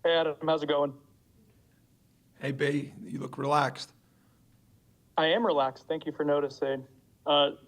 Hey, Adam, how's it going? Hey, B, you look relaxed. I am relaxed. Thank you for noticing.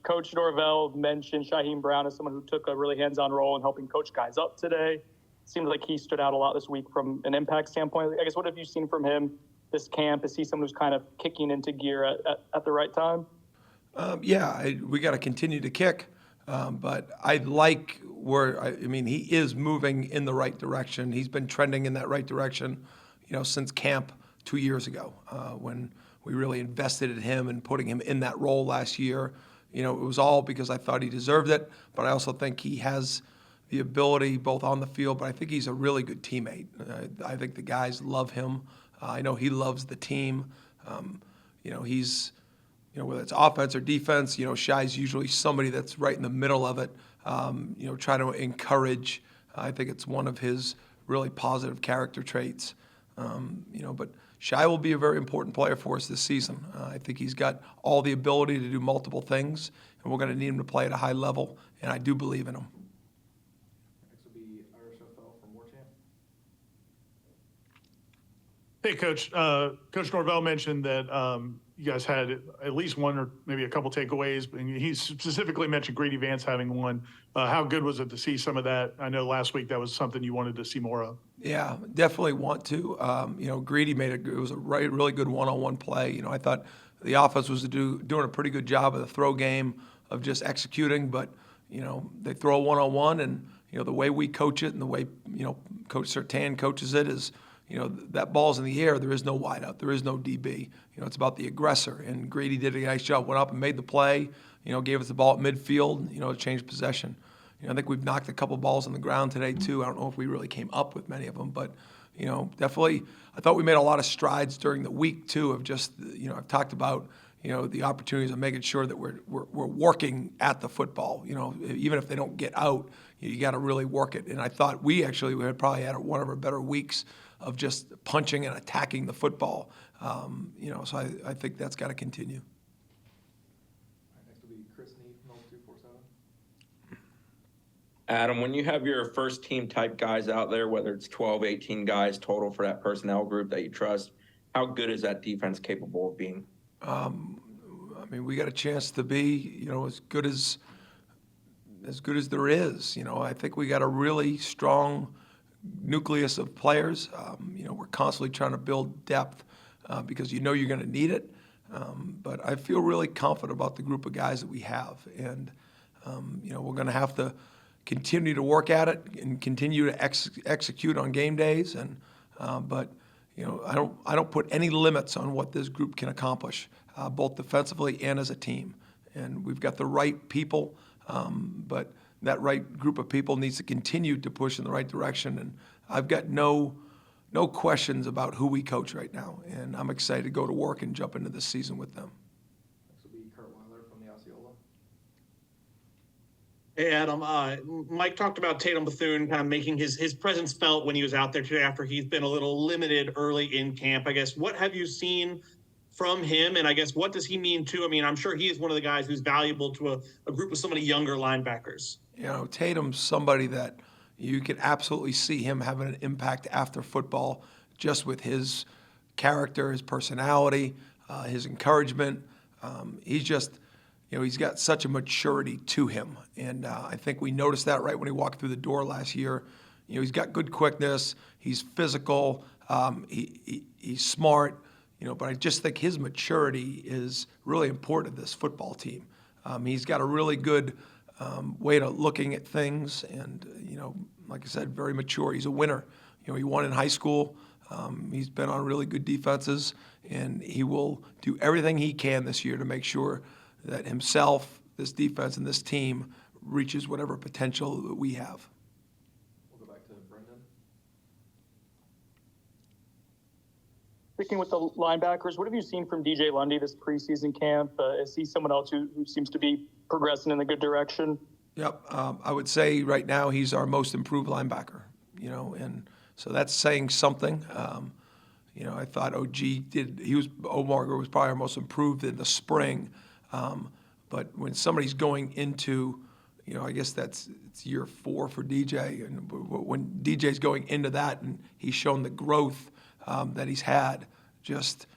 Coach Norvell mentioned Shaheen Brown as someone who took a really hands-on role in helping coach guys up today. Seems like he stood out a lot this week from an impact standpoint. I guess, what have you seen from him this camp? Is he someone who's kind of kicking into gear at the right time? We got to continue to kick, but I like he is moving in the right direction. He's been trending in that right direction, since camp 2 years ago, when we really invested in him and putting him in that role last year. It was all because I thought he deserved it, but I also think he has the ability both on the field, but I think he's a really good teammate. I think the guys love him. I know he loves the team. He's whether it's offense or defense, Shai's usually somebody that's right in the middle of it, trying to encourage. I think it's one of his really positive character traits. But Shai will be a very important player for us this season. I think he's got all the ability to do multiple things, and we're going to need him to play at a high level, and I do believe in him. Next will be Irish FL from Warchamp. Hey, Coach. Coach Norvell mentioned that you guys had at least one or maybe a couple takeaways, and he specifically mentioned Greedy Vance having one. How good was it to see some of that? I know last week that was something you wanted to see more of. Yeah, definitely want to. Greedy it was a really good one-on-one play. I thought the offense was doing a pretty good job of the throw game of just executing, but they throw a one-on-one, and the way we coach it and the way Coach Surtain coaches it is. That ball's in the air. There is no wideout. There is no DB. It's about the aggressor. And Grady did a nice job. Went up and made the play. Gave us the ball at midfield. To change possession. I think we've knocked a couple balls on the ground today too. I don't know if we really came up with many of them, but definitely. I thought we made a lot of strides during the week too. Of just I've talked about the opportunities of making sure that we're working at the football. Even if they don't get out, you got to really work it. And I thought we had probably had one of our better weeks of just punching and attacking the football. So I think that's got to continue. All right, next will be Chris Neat from 0247. Adam, when you have your first team type guys out there, whether it's 12, 18 guys total for that personnel group that you trust, how good is that defense capable of being? We got a chance to be, as good as there is. I think we got a really strong nucleus of players. We're constantly trying to build depth because you're going to need it. But I feel really confident about the group of guys that we have, and we're going to have to continue to work at it and continue to execute on game days. And but I don't put any limits on what this group can accomplish, both defensively and as a team. And we've got the right people, but that right group of people needs to continue to push in the right direction. And I've got no questions about who we coach right now. And I'm excited to go to work and jump into this season with them. Next will be Kurt Weiler from the Osceola. Hey, Adam. Mike talked about Tatum Bethune kind of making his presence felt when he was out there today after he's been a little limited early in camp. I guess, what have you seen from him, and I guess what does he mean too? I'm sure he is one of the guys who's valuable to a group of so many younger linebackers. Tatum's somebody that you can absolutely see him having an impact after football, just with his character, his personality, his encouragement. He's just, he's got such a maturity to him, and I think we noticed that right when he walked through the door last year. He's got good quickness. He's physical. He's smart. But I just think his maturity is really important to this football team. He's got a really good way to looking at things, and like I said, very mature. He's a winner. He won in high school. He's been on really good defenses, and he will do everything he can this year to make sure that himself, this defense, and this team reaches whatever potential that we have. We'll go back to Brendan. Sticking with the linebackers, what have you seen from DJ Lundy this preseason camp? Is he someone else who seems to be progressing in a good direction? Yep. I would say right now he's our most improved linebacker, and so that's saying something. I thought Omar was probably our most improved in the spring. But when somebody's going into, I guess it's year 4 for DJ, and when DJ's going into that, and he's shown the growth that he's had, just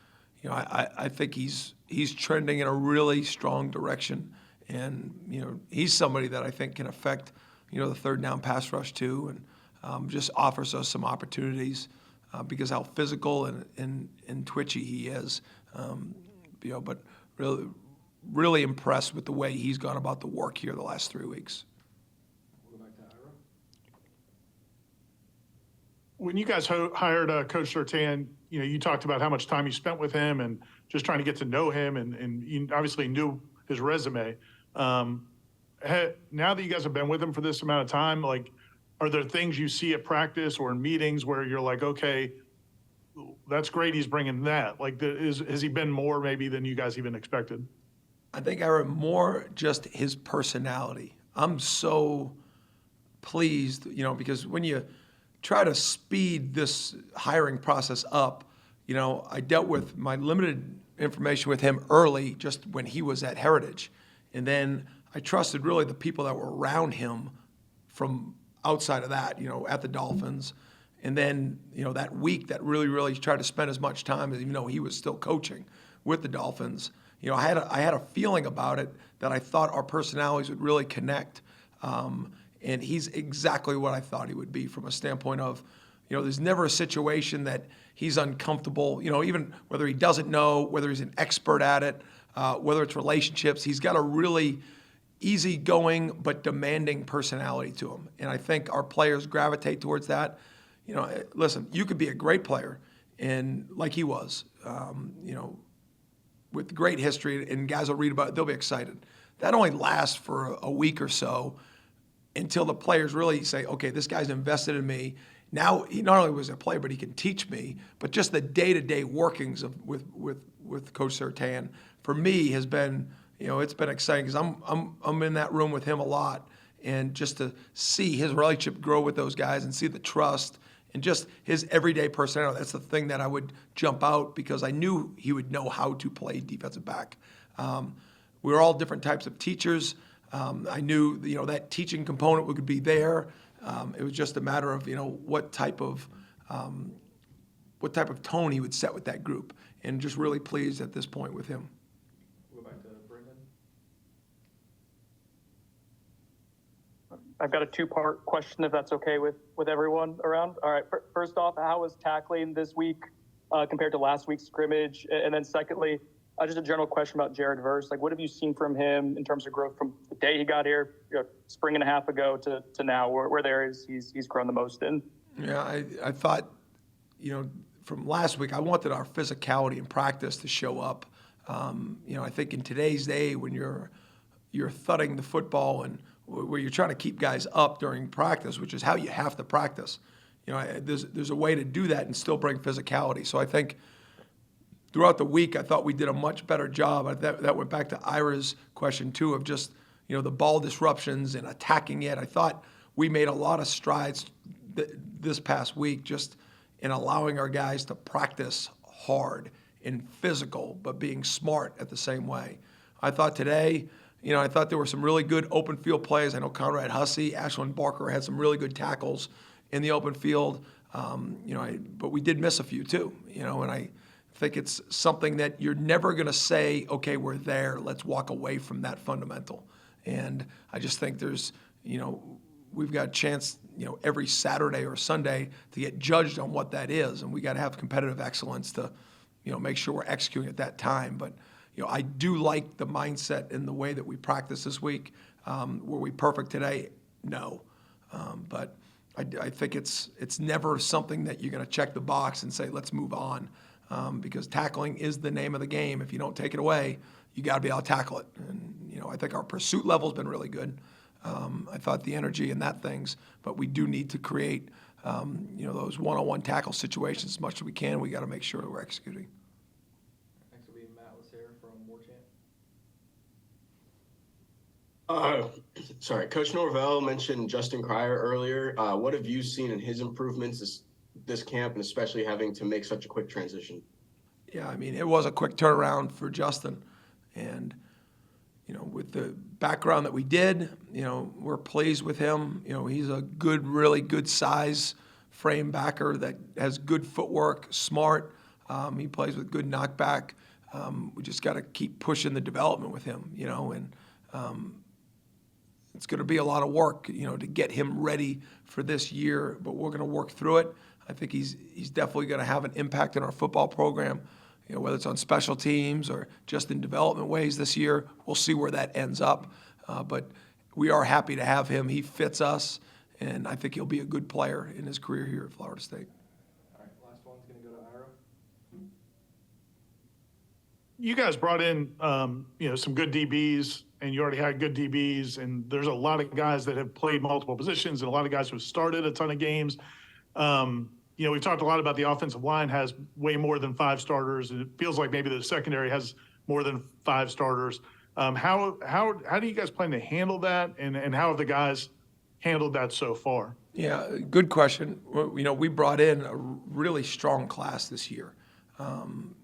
I think he's trending in a really strong direction, and he's somebody that I think can affect the third down pass rush too, and just offers us some opportunities because how physical and twitchy he is, but really impressed with the way he's gone about the work here the last 3 weeks. We'll go back to Ira. When you guys hired Coach Surtain, you talked about how much time you spent with him and just trying to get to know him, and you obviously knew his resume. Now that you guys have been with him for this amount of time, like, are there things you see at practice or in meetings where you're like, okay, that's great, he's bringing that? Like, has he been more maybe than you guys even expected? I think I read more just his personality. I'm so pleased, because when you try to speed this hiring process up, I dealt with my limited information with him early, just when he was at Heritage. And then I trusted really the people that were around him from outside of that, at the Dolphins. And then, that week that really tried to spend as much time as, even though he was still coaching with the Dolphins, I had a feeling about it that I thought our personalities would really connect. And he's exactly what I thought he would be from a standpoint of, there's never a situation that he's uncomfortable, even whether he doesn't know, whether he's an expert at it, whether it's relationships. He's got a really easygoing but demanding personality to him. And I think our players gravitate towards that. Listen, you could be a great player, and like he was, with great history, and guys will read about it, they'll be excited. That only lasts for a week or so until the players really say, okay, this guy's invested in me. Now, he not only was a player, but he can teach me. But just the day-to-day workings with Coach Surtain, for me, has been, it's been exciting because I'm in that room with him a lot. And just to see his relationship grow with those guys and see the trust and just his everyday personality, that's the thing that I would jump out, because I knew he would know how to play defensive back. We were all different types of teachers. I knew that teaching component would be there. It was just a matter of what type of tone he would set with that group, and just really pleased at this point with him. We'll go back to Brendan. I've got a 2-part question, if that's okay with everyone around. All right, first off, how was tackling this week compared to last week's scrimmage? And then secondly, just a general question about Jared Verse. Like, what have you seen from him in terms of growth from the day he got here, spring and a half ago to now, where he's grown the most in? Yeah, I thought, from last week, I wanted our physicality in practice to show up. I think in today's day, when you're thudding the football and where you're trying to keep guys up during practice, which is how you have to practice, there's a way to do that and still bring physicality. So I think throughout the week, I thought we did a much better job. That went back to Ira's question too, of just the ball disruptions and attacking it. I thought we made a lot of strides this past week just in allowing our guys to practice hard and physical, but being smart at the same way. I thought today, I thought there were some really good open field plays. I know Conrad Hussey, Ashlyn Barker had some really good tackles in the open field. But we did miss a few too, and I think it's something that you're never going to say, okay, we're there, let's walk away from that fundamental. And I just think there's, we've got a chance, every Saturday or Sunday to get judged on what that is. And we got to have competitive excellence to, make sure we're executing at that time. But, I do like the mindset and the way that we practice this week. Were we perfect today? No. But I think it's never something that you're going to check the box and say, let's move on. Because tackling is the name of the game. If you don't take it away, you got to be able to tackle it. And, I think our pursuit level's been really good. I thought the energy and that things, but we do need to create, those one-on-one tackle situations as much as we can. We got to make sure that we're executing. Next will be Matt Lassere from Warchant. Sorry, Coach Norvell mentioned Justin Cryer earlier. What have you seen in his improvements this camp, and especially having to make such a quick transition? Yeah, it was a quick turnaround for Justin. And, with the background that we did, we're pleased with him. He's a good, really good size frame backer that has good footwork, smart. He plays with good knockback. We just got to keep pushing the development with him, and it's going to be a lot of work, to get him ready for this year, but we're going to work through it. I think he's definitely going to have an impact in our football program, whether it's on special teams or just in development ways this year. We'll see where that ends up, but we are happy to have him. He fits us, and I think he'll be a good player in his career here at Florida State. All right, last one's going to go to Ira. You guys brought in, some good DBs, and you already had good DBs, and there's a lot of guys that have played multiple positions and a lot of guys who have started a ton of games. We've talked a lot about the offensive line has way more than 5 starters, and it feels like maybe the secondary has more than 5 starters. How do you guys plan to handle that, and how have the guys handled that so far? Yeah, good question. We brought in a really strong class this year, and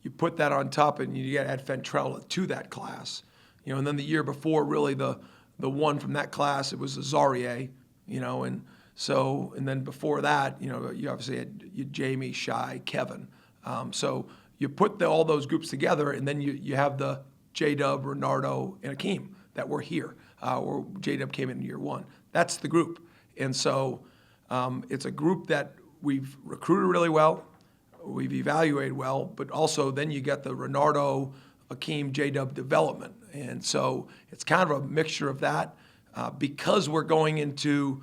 you put that on top, and you got to add Fentrella to that class, and then the year before, really the one from that class, it was Azarieh, and then before that, you obviously had Jamie, Shy, Kevin. So you put all those groups together, and then you have the J-Dub, Renardo, and Akeem that were here, or J-Dub came in year 1. That's the group. And so it's a group that we've recruited really well, we've evaluated well, but also then you got the Renardo, Akeem, J-Dub development. And so it's kind of a mixture of that. Because we're going into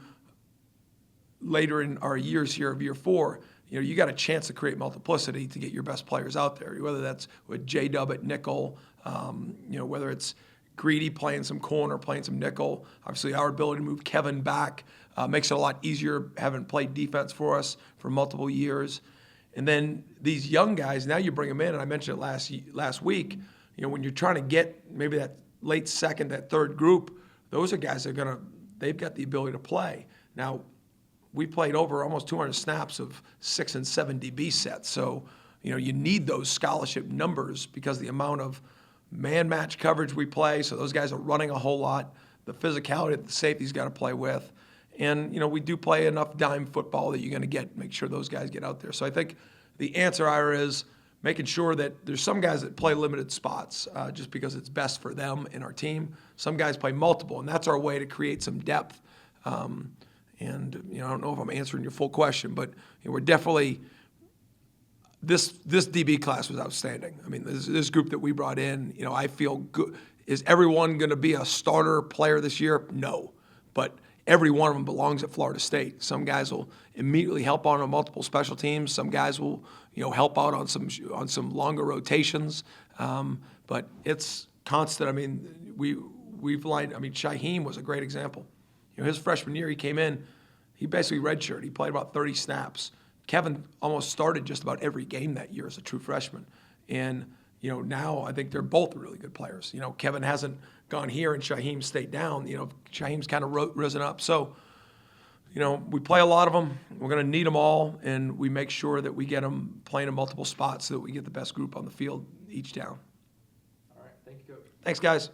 later in our years here of year 4, you got a chance to create multiplicity to get your best players out there, whether that's with J-Dub at nickel, whether it's Greedy playing some corner, playing some nickel. Obviously, our ability to move Kevin back makes it a lot easier, having played defense for us for multiple years. And then these young guys, now you bring them in, and I mentioned it last week, when you're trying to get maybe that late second, that third group, those are guys that they've got the ability to play. Now, we played over almost 200 snaps of 6 and 7 DB sets. So, you need those scholarship numbers because the amount of man match coverage we play. So those guys are running a whole lot. The physicality that the safety's got to play with. And, we do play enough dime football that you're going to make sure those guys get out there. So I think the answer, Ira, is making sure that there's some guys that play limited spots just because it's best for them and our team. Some guys play multiple, and that's our way to create some depth. And I don't know if I'm answering your full question, but we're definitely this DB class was outstanding. I mean, this group that we brought in, I feel good. Is everyone going to be a starter player this year? No, but every one of them belongs at Florida State. Some guys will immediately help out on multiple special teams. Some guys will help out on some longer rotations. But it's constant. I mean, we've lined. I mean, Shaheen was a great example. His freshman year, he came in, he basically redshirted. He played about 30 snaps. Kevin almost started just about every game that year as a true freshman. And, now I think they're both really good players. Kevin hasn't gone here and Shaheen stayed down. Shaheem's kind of risen up. So, we play a lot of them. We're going to need them all, and we make sure that we get them playing in multiple spots so that we get the best group on the field each down. All right, thank you, Coach. Thanks, guys.